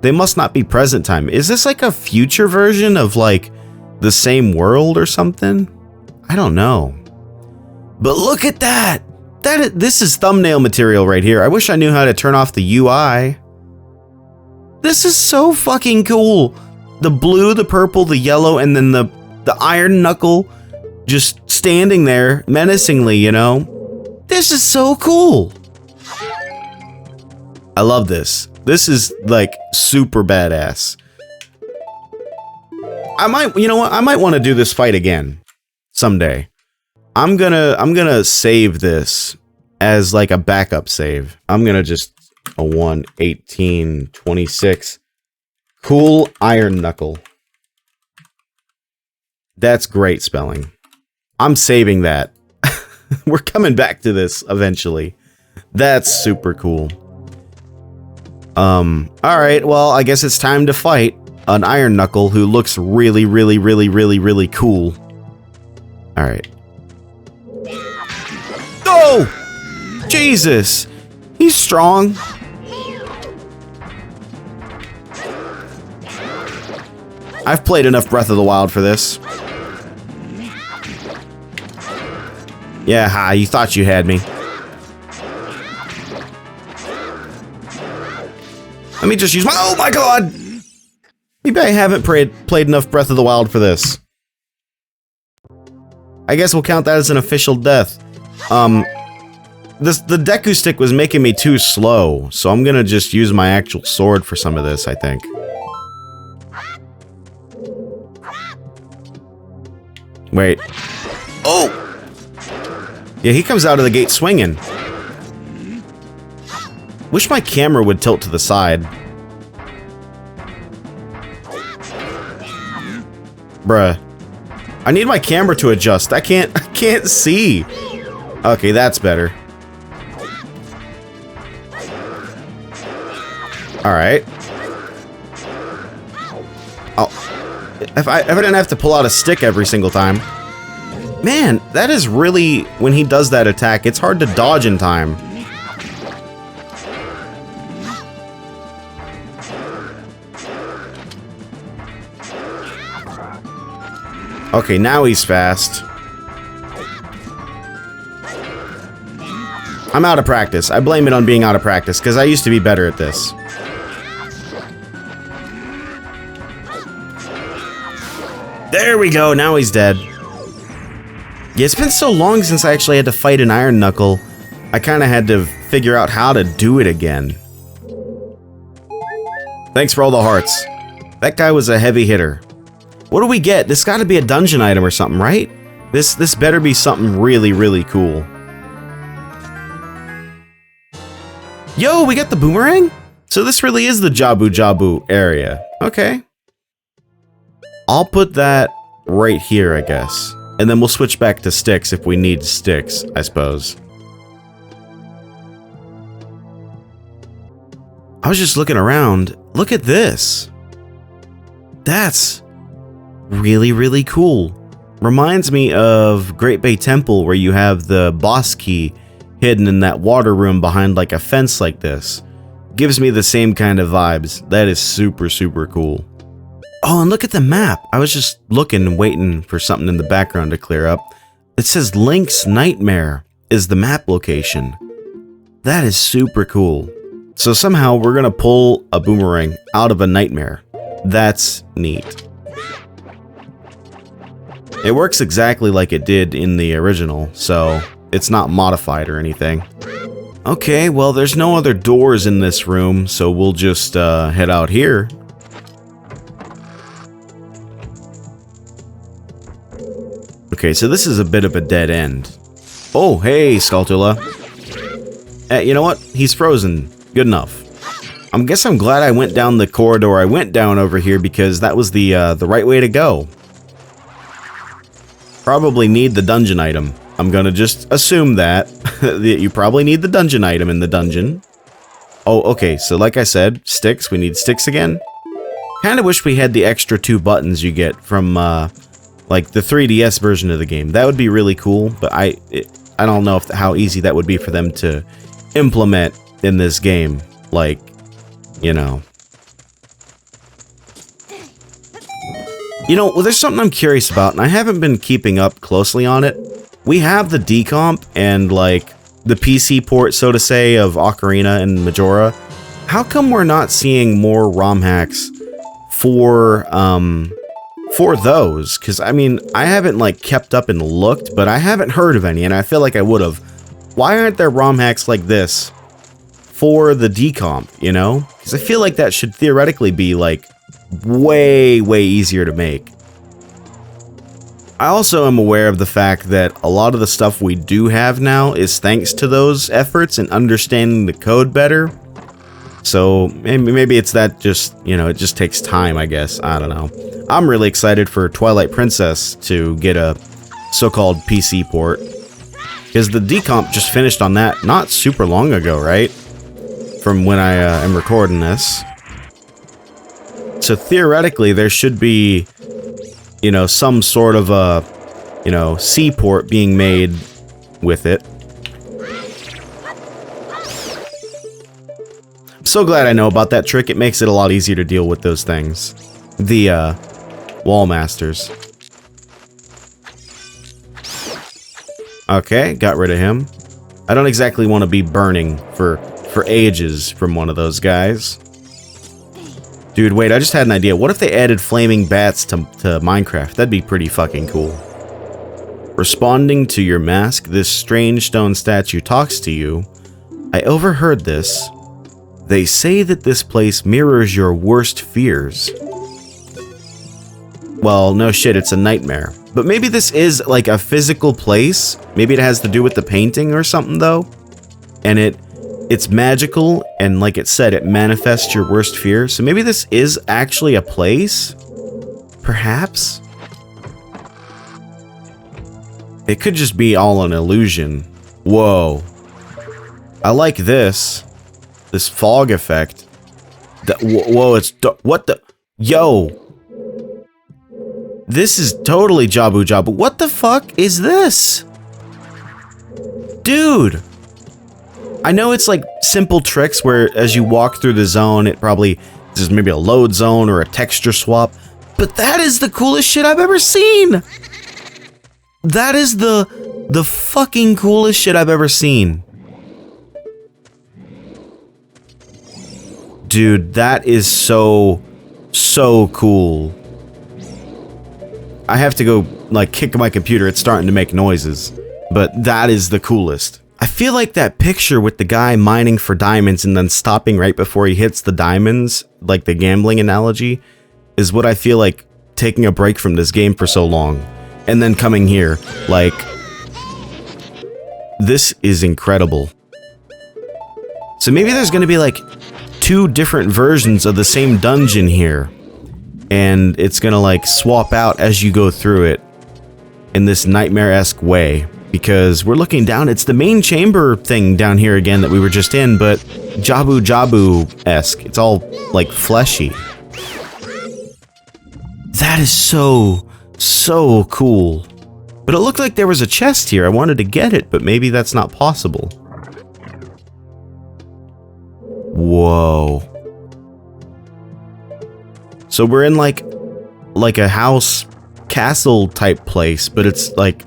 [SPEAKER 1] They must not be present time. Is this like a future version of like the same world or something? I don't know. But look at that! This is thumbnail material right here. I wish I knew how to turn off the UI. This is so fucking cool. The blue, the purple, the yellow, and then the iron knuckle just standing there menacingly, you know? This is so cool. I love this. This is like super badass. You know what? I might want to do this fight again someday. I'm gonna save this as like a backup save. I'm gonna just a 1, 18, 26. Cool iron knuckle. That's great spelling. I'm saving that. We're coming back to this eventually. That's super cool. Alright, well, I guess it's time to fight an iron knuckle who looks really, really, really, really, really cool. Alright. Oh! Jesus! He's strong. I've played enough Breath of the Wild for this. Yeah, ha, you thought you had me. Let me just use my— oh my god! Maybe I haven't played enough Breath of the Wild for this. I guess we'll count that as an official death. The Deku stick was making me too slow, so I'm gonna just use my actual sword for some of this, I think. Wait. Oh! Yeah, he comes out of the gate swinging. Wish my camera would tilt to the side. Bruh. I need my camera to adjust. I can't see. Okay, that's better. Alright. Oh. If I didn't have to pull out a stick every single time. Man, that is really, when he does that attack, it's hard to dodge in time. Okay, now he's fast. I'm out of practice. I blame it on being out of practice, because I used to be better at this. There we go, now he's dead. Yeah, it's been so long since I actually had to fight an iron knuckle. I kind of had to figure out how to do it again. Thanks for all the hearts. That guy was a heavy hitter. What do we get? This got to be a dungeon item or something, right? This better be something really, really cool. Yo, we got the boomerang? So this really is the Jabu Jabu area. Okay. I'll put that right here, I guess. And then we'll switch back to sticks if we need sticks, I suppose. I was just looking around. Look at this. That's really, really cool. Reminds me of Great Bay Temple, where you have the boss key hidden in that water room behind like a fence like this. Gives me the same kind of vibes. That is super, super cool. Oh, and look at the map. I was just looking and waiting for something in the background to clear up. It says Link's Nightmare is the map location. That is super cool. So somehow we're gonna pull a boomerang out of a nightmare. That's neat. It works exactly like it did in the original, so it's not modified or anything. Okay, well, there's no other doors in this room, so we'll just head out here. Okay, so this is a bit of a dead end. Oh, hey, Skulltula. You know what? He's frozen. Good enough. I guess I'm glad I went down the corridor I went down over here because that was the right way to go. Probably need the dungeon item. I'm gonna just assume that you probably need the dungeon item in the dungeon. Oh, okay, so like I said, sticks. We need sticks again. Kind of wish we had the extra 2 buttons you get from, like, the 3DS version of the game. That would be really cool, but I don't know how easy that would be for them to implement in this game. Like, you know. You know, well, there's something I'm curious about, and I haven't been keeping up closely on it. We have the decomp and, like, the PC port, so to say, of Ocarina and Majora. How come we're not seeing more ROM hacks for those? Because, I mean, I haven't, like, kept up and looked, but I haven't heard of any, and I feel like I would have. Why aren't there ROM hacks like this for the decomp, you know? Because I feel like that should theoretically be, like, way, way easier to make. I also am aware of the fact that a lot of the stuff we do have now is thanks to those efforts and understanding the code better. So maybe it's that just, you know, it just takes time, I guess. I don't know. I'm really excited for Twilight Princess to get a so-called PC port. Because the decomp just finished on that not super long ago, right? From when I am recording this. So theoretically, there should be, you know, some sort of a, you know, C port being made with it. I'm so glad I know about that trick. It makes it a lot easier to deal with those things. The, wall masters. Okay, got rid of him. I don't exactly want to be burning for ages from one of those guys. Dude, wait, I just had an idea. What if they added flaming bats to Minecraft? That'd be pretty fucking cool. Responding to your mask, this strange stone statue talks to you. I overheard this. They say that this place mirrors your worst fears. Well, no shit, it's a nightmare. But maybe this is like a physical place. Maybe it has to do with the painting or something, though. And it's magical, and like it said, it manifests your worst fear. So maybe this is actually a place? Perhaps? It could just be all an illusion. Whoa. I like this. This fog effect. Whoa, it's... What the... Yo! This is totally Jabu Jabu. What the fuck is this? Dude! I know it's like simple tricks where as you walk through the zone, it probably is maybe a load zone or a texture swap, but that is the coolest shit I've ever seen. That is the fucking coolest shit I've ever seen. Dude, that is so cool. I have to go like kick my computer. It's starting to make noises, but that is the coolest. I feel like that picture with the guy mining for diamonds and then stopping right before he hits the diamonds, like the gambling analogy, is what I feel like taking a break from this game for so long. And then coming here, like, this is incredible. So maybe there's gonna be like 2 different versions of the same dungeon here. And it's gonna like swap out as you go through it in this nightmare-esque way. Because we're looking down, it's the main chamber thing down here again that we were just in, but Jabu Jabu-esque. It's all, like, fleshy. That is so cool. But it looked like there was a chest here. I wanted to get it, but maybe that's not possible. Whoa. So we're in, like a house, castle type place, but it's, like,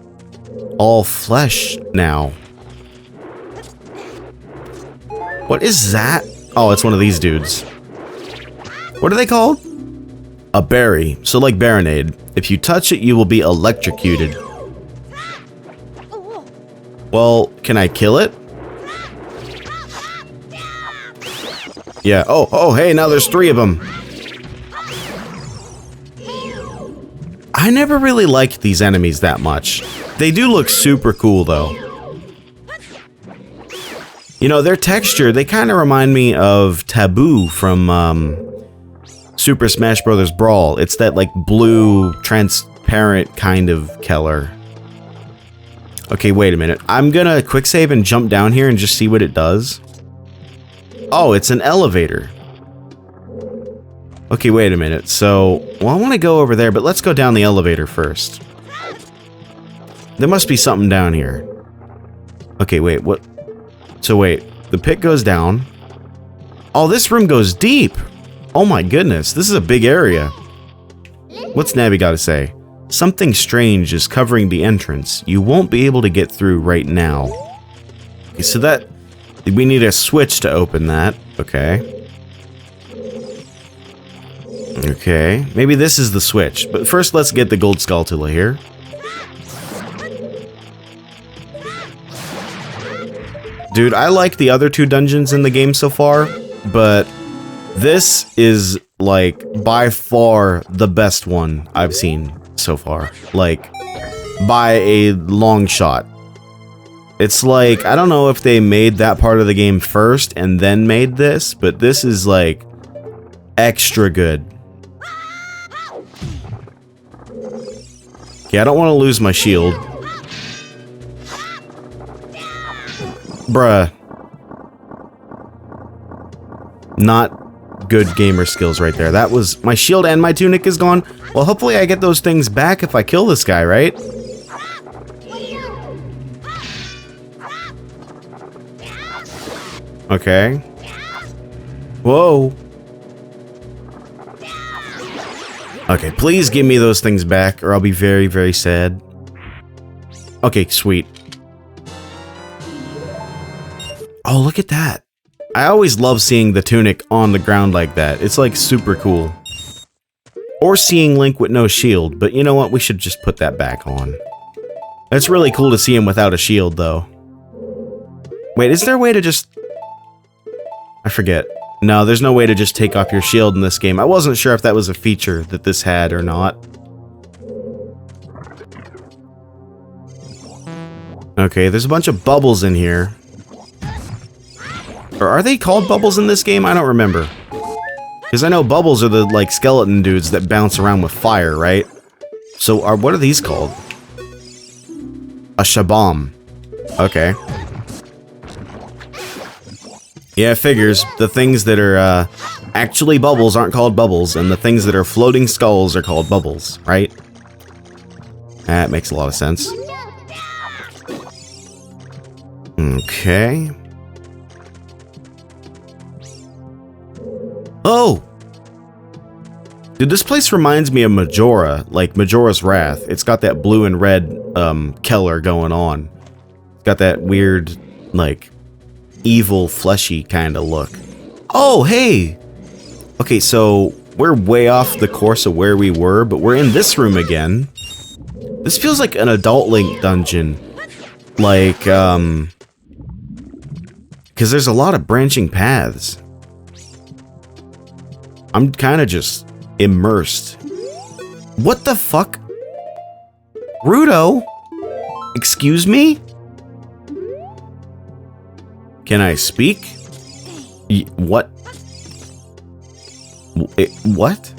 [SPEAKER 1] all flesh now. What is that? Oh, it's one of these dudes. What are they called? A berry. So like Baronade. If you touch it, you will be electrocuted. Well, can I kill it? Yeah. Oh, hey, now there's 3 of them. I never really liked these enemies that much. They do look super cool, though. You know, their texture, they kind of remind me of Taboo from Super Smash Bros. Brawl. It's that, like, blue, transparent kind of color. Okay, wait a minute. I'm gonna quick save and jump down here and just see what it does. Oh, it's an elevator. Okay, wait a minute. So, well, I want to go over there, but let's go down the elevator first. There must be something down here. Okay, wait, what? So wait, the pit goes down. Oh, this room goes deep. Oh my goodness, this is a big area. What's Navi got to say? Something strange is covering the entrance. You won't be able to get through right now. Okay, so that... we need a switch to open that. Okay. Okay, maybe this is the switch. But first, let's get the gold Skulltula here. Dude, I like the other two dungeons in the game so far, but this is, like, by far the best one I've seen so far. Like, by a long shot. It's like, I don't know if they made that part of the game first and then made this, but this is, like, extra good. Okay, I don't want to lose my shield. Bruh. Not good gamer skills right there. That was... my shield and my tunic is gone. Well, hopefully I get those things back if I kill this guy, right? Okay. Whoa. Okay, please give me those things back, or I'll be very, very sad. Okay, sweet. Oh, look at that. I always love seeing the tunic on the ground like that. It's like super cool. Or seeing Link with no shield, but you know what? We should just put that back on. It's really cool to see him without a shield, though. Wait, is there a way to just... I forget. No, there's no way to just take off your shield in this game. I wasn't sure if that was a feature that this had or not. Okay, there's a bunch of bubbles in here. Or are they called bubbles in this game? I don't remember. Because I know bubbles are the, like, skeleton dudes that bounce around with fire, right? So, what are these called? A shabam. Okay. Yeah, it figures. The things that are, actually bubbles aren't called bubbles, and the things that are floating skulls are called bubbles, right? That makes a lot of sense. Okay. Oh! Dude, this place reminds me of Majora, like Majora's Wrath. It's got that blue and red, color going on. It's got that weird, like, evil, fleshy kind of look. Oh, hey! Okay, so we're way off the course of where we were, but we're in this room again. This feels like an adult Link dungeon. Like, because there's a lot of branching paths. I'm kind of just immersed. What the fuck? Rudo? Excuse me? Can I speak? What? What?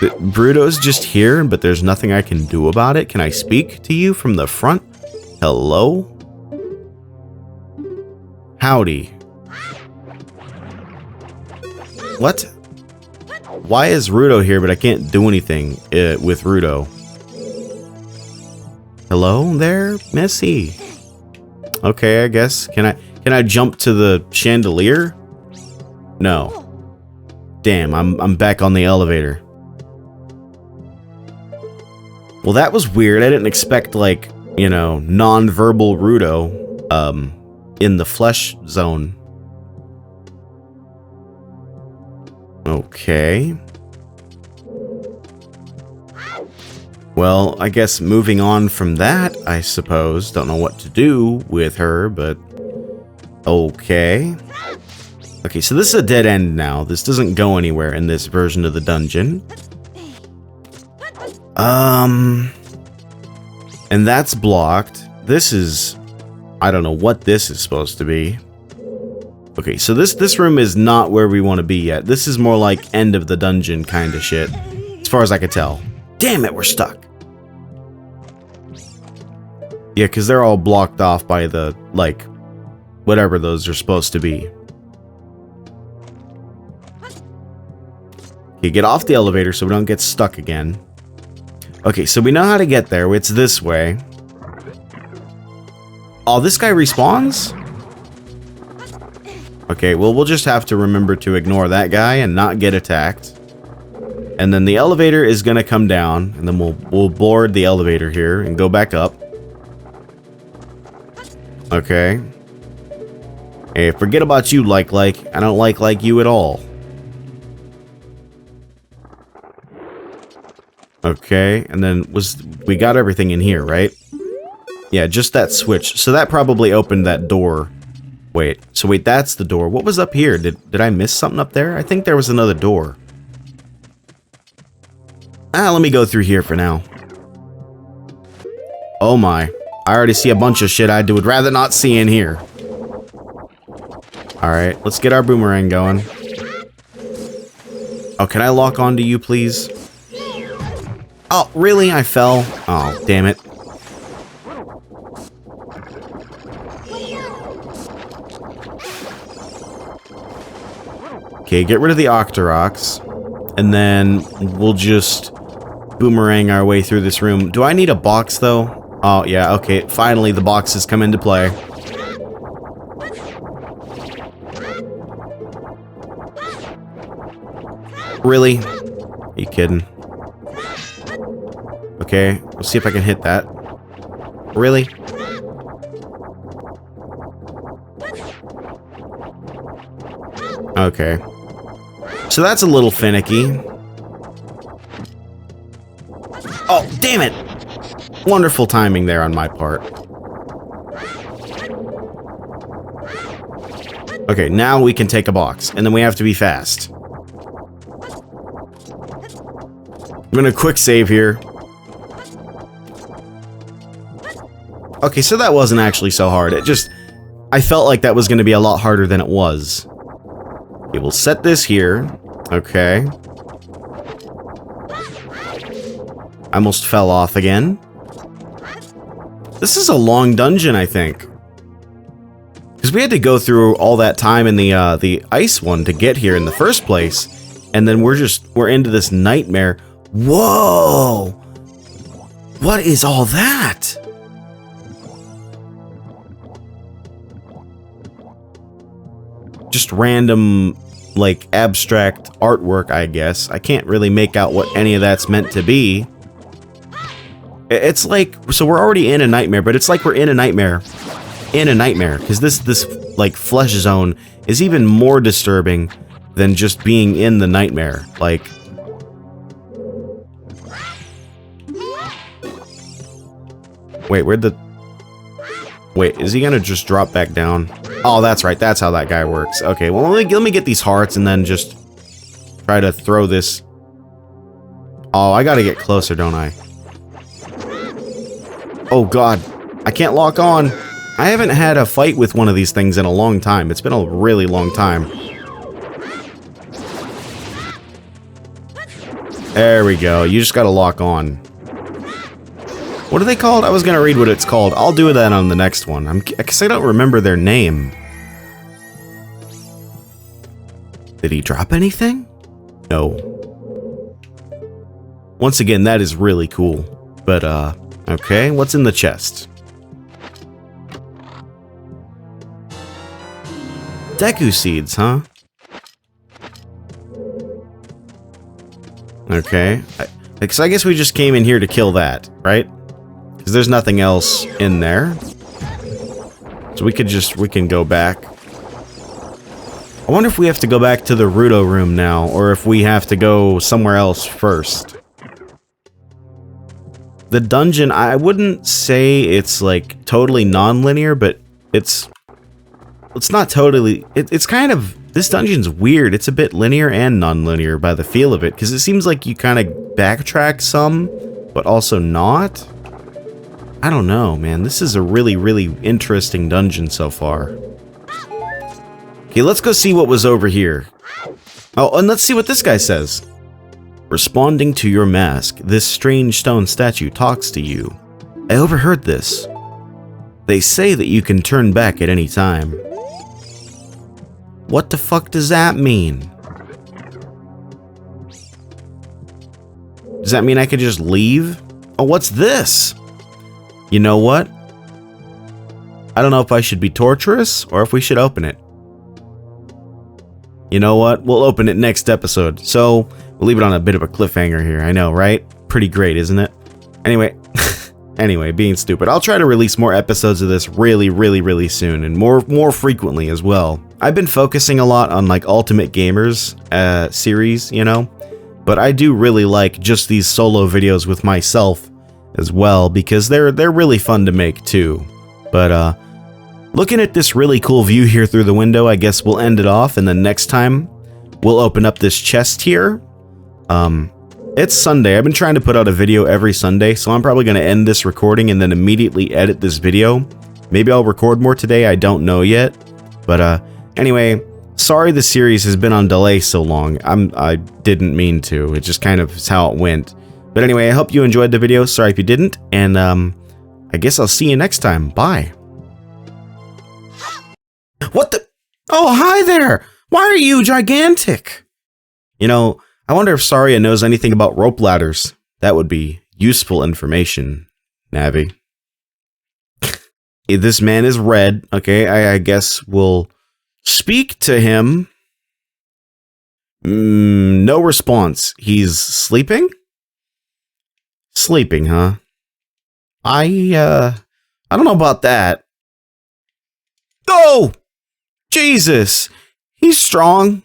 [SPEAKER 1] Bruto's just here, but there's nothing I can do about it. Can I speak to you from the front? Hello? Howdy. What? Why is Rudo here, but I can't do anything with Rudo? Hello there, Missy? Okay, I guess. Can I jump to the chandelier? No. Damn, I'm back on the elevator. Well, that was weird. I didn't expect, like, you know, non-verbal Rudo in the flesh zone. Okay. Well, I guess moving on from that, I suppose. Don't know what to do with her, but... okay. Okay, so this is a dead end now. This doesn't go anywhere in this version of the dungeon. And that's blocked. This is I don't know what this is supposed to be. Okay, so this room is not where we want to be yet. This is more like end of the dungeon kind of shit, as far as I could tell. Damn it, we're stuck. Yeah, because they're all blocked off by the, like, whatever those are supposed to be. Okay, get off the elevator so we don't get stuck again. Okay, so we know how to get there. It's this way. Oh, this guy respawns? Okay, well, we'll just have to remember to ignore that guy and not get attacked. And then the elevator is going to come down, and then we'll board the elevator here and go back up. Okay. Hey, forget about you, like. I don't like you at all. Okay, and then we got everything in here, right? Yeah, just that switch. So that probably opened that door. Wait, that's the door. What was up here? Did I miss something up there? I think there was another door. Let me go through here for now. Oh my. I already see a bunch of shit I would rather not see in here. Alright, let's get our boomerang going. Oh, can I lock onto you, please? Oh, really? I fell? Oh, damn it. Okay, get rid of the Octoroks. And then we'll just boomerang our way through this room. Do I need a box, though? Oh, yeah, okay. Finally, the boxes come into play. Really? Are you kidding? Okay, we'll see if I can hit that. Really? Okay. So that's a little finicky. Oh, damn it! Wonderful timing there on my part. Okay, now we can take a box, and then we have to be fast. I'm gonna quick save here. Okay, so that wasn't actually so hard. I felt like that was gonna be a lot harder than it was. Okay, we'll set this here. Okay. I almost fell off again. This is a long dungeon, I think. Because we had to go through all that time in the ice one to get here in the first place. And then we're into this nightmare. Whoa! What is all that? Just random, like, abstract artwork, I guess. I can't really make out what any of that's meant to be. It's like, so we're already in a nightmare, but it's like we're in a nightmare. Because this, like, flesh zone is even more disturbing than just being in the nightmare. Like... Wait, Wait, is he gonna just drop back down? Oh, that's right. That's how that guy works. Okay, well, let me get these hearts and then just try to throw this. Oh, I gotta get closer, don't I? Oh, God. I can't lock on. I haven't had a fight with one of these things in a long time. It's been a really long time. There we go. You just gotta lock on. What are they called? I was gonna read what it's called. I'll do that on the next one. Because I don't remember their name. Did he drop anything? No. Once again, that is really cool. But, okay, what's in the chest? Deku seeds, huh? Okay. Because I guess we just came in here to kill that, right? Because there's nothing else in there. So we can go back. I wonder if we have to go back to the Rudo room now, or if we have to go somewhere else first. The dungeon, I wouldn't say it's like totally non-linear, but it's not totally, it's kind of, this dungeon's weird. It's a bit linear and non-linear by the feel of it, because it seems like you kind of backtrack some, but also not. I don't know, man. This is a really, really interesting dungeon so far. Okay, let's go see what was over here. Oh, and let's see what this guy says. Responding to your mask, this strange stone statue talks to you. I overheard this. They say that you can turn back at any time. What the fuck does that mean? Does that mean I could just leave? Oh, what's this? You know what? I don't know if I should be torturous or if we should open it. You know what? We'll open it next episode. So, we'll leave it on a bit of a cliffhanger here. I know, right? Pretty great, isn't it? Anyway, being stupid. I'll try to release more episodes of this really, really, really soon and more frequently as well. I've been focusing a lot on like Ultimate Gamers series, you know, but I do really like just these solo videos with myself as well because they're really fun to make too. But looking at this really cool view here through the window, I guess we'll end it off, and then next time we'll open up this chest here. It's Sunday. I've been trying to put out a video every Sunday, so I'm probably going to end this recording and then immediately edit this video. Maybe I'll record more today, I don't know yet. But anyway, sorry the series has been on delay so long. I didn't mean to. It just kind of is how it went. But anyway, I hope you enjoyed the video. Sorry if you didn't, and I guess I'll see you next time. Bye. What the? Oh, hi there! Why are you gigantic? You know, I wonder if Saria knows anything about rope ladders. That would be useful information, Navi. This man is red. Okay, I guess we'll speak to him. No response. He's sleeping? Sleeping, huh? I don't know about that. Oh! Jesus! He's strong.